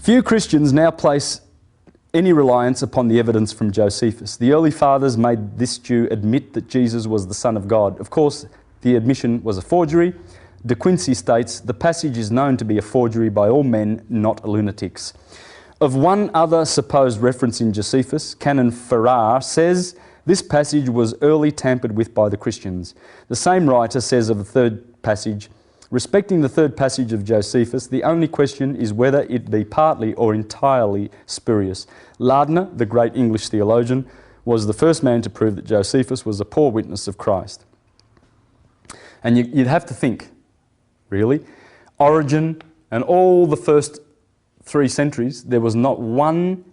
Few Christians now place any reliance upon the evidence from Josephus. The early fathers made this Jew admit that Jesus was the Son of God. Of course, the admission was a forgery. De Quincey states, the passage is known to be a forgery by all men, not lunatics. Of one other supposed reference in Josephus, Canon Farrar says, this passage was early tampered with by the Christians. The same writer says of the third passage, respecting the third passage of Josephus, the only question is whether it be partly or entirely spurious. Lardner, the great English theologian, was the first man to prove that Josephus was a poor witness of Christ. And you'd have to think, really, Origen and all the first 3 centuries, there was not one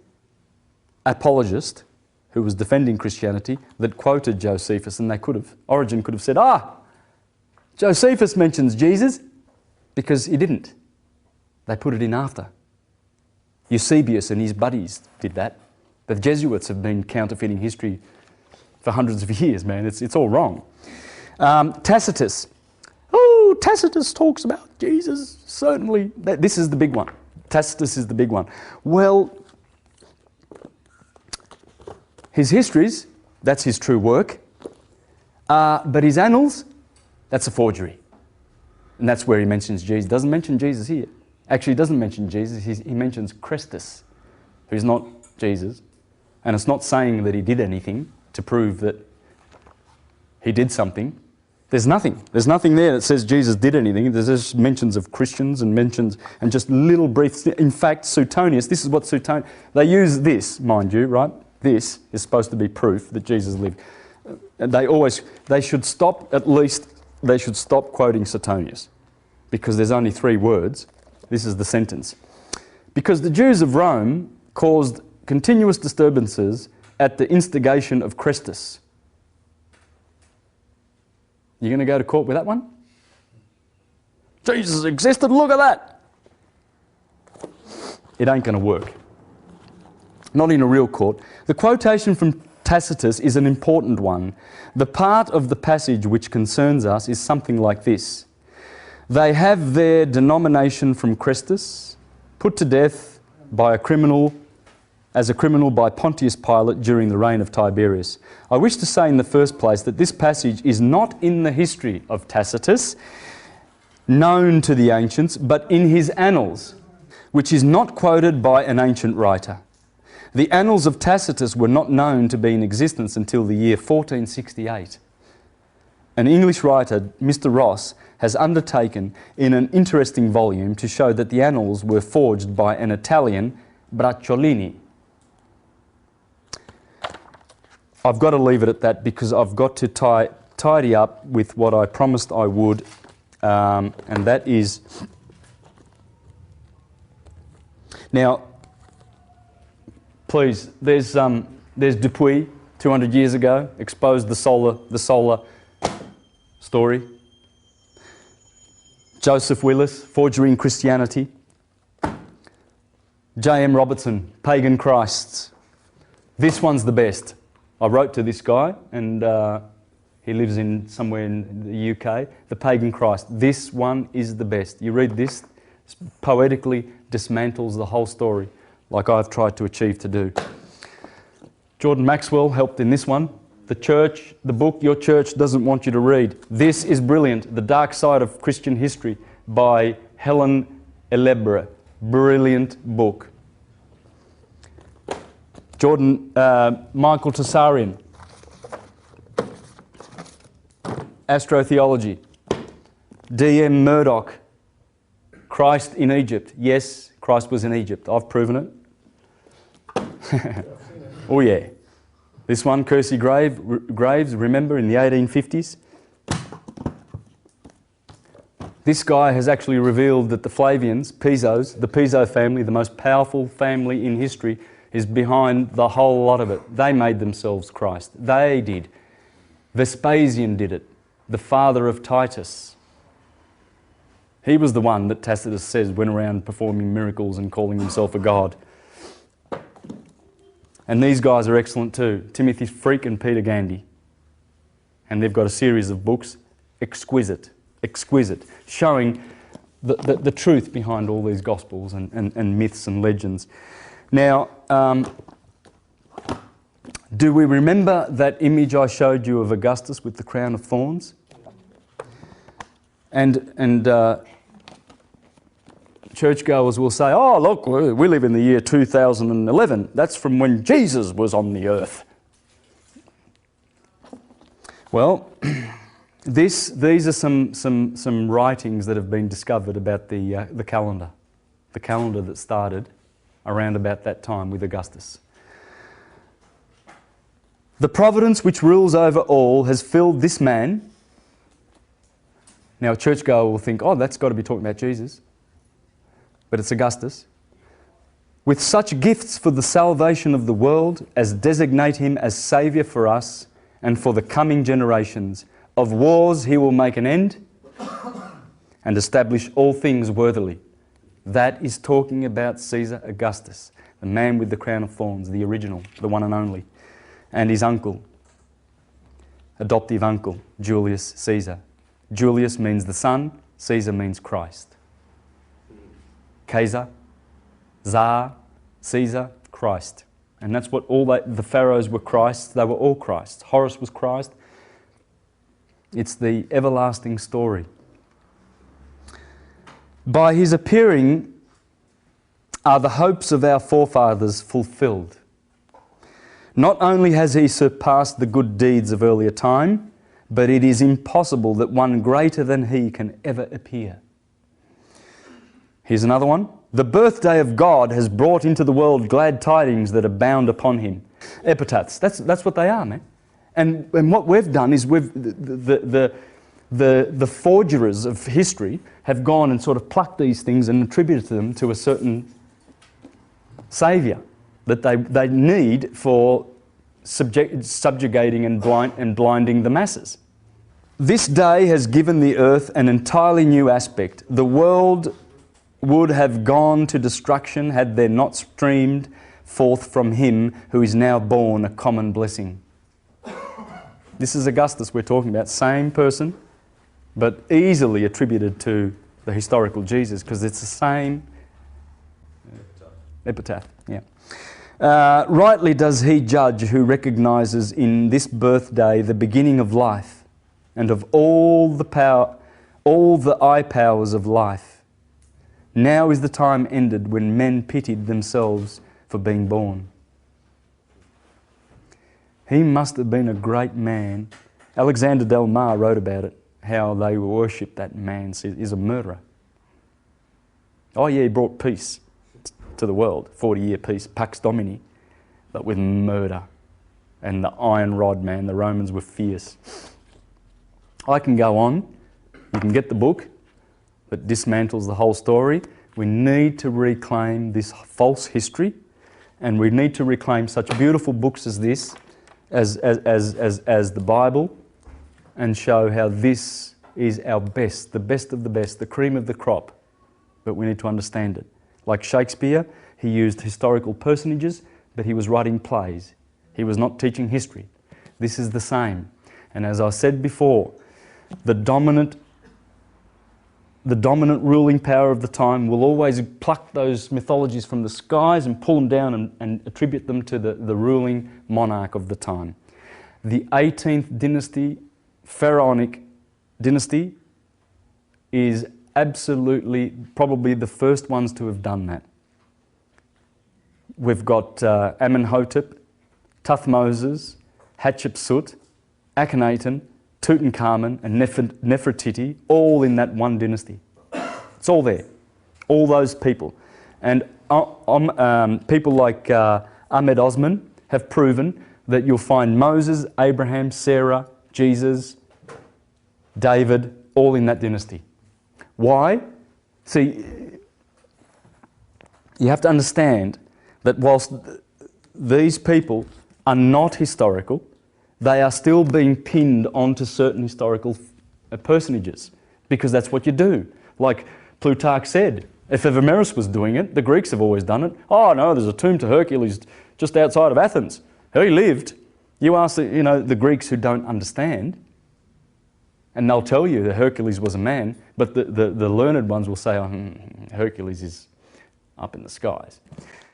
apologist who was defending Christianity that quoted Josephus, and they could have. Origen could have said, Josephus mentions Jesus, because he didn't. They put it in after. Eusebius and his buddies did that. The Jesuits have been counterfeiting history for hundreds of years, man. It's all wrong. Tacitus. Oh, Tacitus talks about Jesus, certainly. This is the big one. Tacitus is the big one. Well, his histories, that's his true work. But his annals, that's a forgery. And that's where he mentions Jesus. He doesn't mention Jesus here. Actually, he doesn't mention Jesus. He mentions Christus, who's not Jesus. And it's not saying that he did anything to prove that he did something. There's nothing. There's nothing there that says Jesus did anything. There's just mentions of Christians and mentions and just little brief. In fact, Suetonius, this is what Suetonius, they use this, mind you, right? This is supposed to be proof that Jesus lived. They should stop quoting Suetonius, because there's only 3 words. This is the sentence. Because the Jews of Rome caused continuous disturbances at the instigation of Christus. You going to go to court with that one? Jesus existed, look at that! It ain't going to work. Not in a real court. The quotation from Tacitus is an important one. The part of the passage which concerns us is something like this. They have their denomination from Christus, put to death by a criminal, as a criminal by Pontius Pilate during the reign of Tiberius. I wish to say in the first place that this passage is not in the history of Tacitus, known to the ancients, but in his annals, which is not quoted by an ancient writer. The annals of Tacitus were not known to be in existence until the year 1468. An English writer, Mr. Ross, has undertaken in an interesting volume to show that the annals were forged by an Italian, Bracciolini. I've got to leave it at that because I've got to tidy up with what I promised I would, and that is... Now, please, there's Dupuy, 200 years ago, exposed the solar story. Joseph Willis, Forgery in Christianity. J.M. Robertson, Pagan Christs. This one's the best. I wrote to this guy, and he lives somewhere in the UK. The Pagan Christ. This one is the best. You read this, poetically dismantles the whole story, like I've tried to achieve to do. Jordan Maxwell helped in this one. The church, the book your church doesn't want you to read. This is brilliant. The Dark Side of Christian History by Helen Elebra. Brilliant book. Michael Tassarian. Astrotheology. D.M. Murdoch. Christ in Egypt. Yes, Christ was in Egypt. I've proven it. Oh yeah. This one, Kersey Graves, remember, in the 1850s? This guy has actually revealed that the Flavians, the Piso family, the most powerful family in history, is behind the whole lot of it. They made themselves Christ. They did. Vespasian did it, the father of Titus. He was the one that Tacitus says went around performing miracles and calling himself a god. And these guys are excellent too. Timothy Freak and Peter Gandy. And they've got a series of books, exquisite, showing the truth behind all these Gospels and myths and legends. Now, do we remember that image I showed you of Augustus with the crown of thorns? And churchgoers will say, oh, look, we live in the year 2011. That's from when Jesus was on the earth. Well, these are some writings that have been discovered about the calendar that started around about that time with Augustus. The providence which rules over all has filled this man. Now a churchgoer will think, oh, that's got to be talking about Jesus. But it's Augustus. With such gifts for the salvation of the world as designate him as Saviour for us and for the coming generations. Of wars he will make an end and establish all things worthily. That is talking about Caesar Augustus, the man with the crown of thorns, the original, the one and only, and his uncle, adoptive uncle, Julius Caesar. Julius means the son, Caesar means Christ. Kaiser, Tsar, Caesar, Christ. And that's what the pharaohs were Christ. They were all Christ. Horus was Christ. It's the everlasting story. By his appearing are the hopes of our forefathers fulfilled. Not only has he surpassed the good deeds of earlier time, but it is impossible that one greater than he can ever appear. Here's another one. The birthday of God has brought into the world glad tidings that abound upon him. Epitaphs, that's what they are, man. And what we've done is the forgerers of history have gone and sort of plucked these things and attributed them to a certain saviour that they need for subjugating and blinding the masses. This day has given the earth an entirely new aspect. The world would have gone to destruction had there not streamed forth from him who is now born a common blessing. This is Augustus we're talking about, same person, but easily attributed to the historical Jesus because it's the same epitaph. Yeah. Rightly does he judge who recognises in this birthday the beginning of life and of all the eye powers of life. Now is the time ended when men pitied themselves for being born. He must have been a great man. Alexander Del Mar wrote about it, how they worshipped that man. He's a murderer. Oh yeah, he brought peace to the world, 40-year peace, Pax Domini, but with murder and the iron rod, man. The Romans were fierce. I can go on. You can get the book that dismantles the whole story. We need to reclaim this false history, and we need to reclaim such beautiful books as this, as the Bible, and show how this is our best, the best of the best, the cream of the crop. But we need to understand it. Like Shakespeare, he used historical personages, but he was writing plays. He was not teaching history. This is the same. And as I said before, the dominant ruling power of the time will always pluck those mythologies from the skies and pull them down and attribute them to the ruling monarch of the time. The 18th dynasty, Pharaonic dynasty, is absolutely probably the first ones to have done that. We've got Amenhotep, Tuthmoses, Hatshepsut, Akhenaten, Tutankhamun and Nefertiti, all in that one dynasty. It's all there, all those people. And people like Ahmed Osman have proven that you'll find Moses, Abraham, Sarah, Jesus, David, all in that dynasty. Why? See, you have to understand that whilst these people are not historical, they are still being pinned onto certain historical personages because that's what you do. Like Plutarch said, if Ephemerus was doing it, the Greeks have always done it. Oh no, there's a tomb to Hercules just outside of Athens. He lived. You ask the Greeks who don't understand, And they'll tell you that Hercules was a man, but the learned ones will say, oh, Hercules is up in the skies.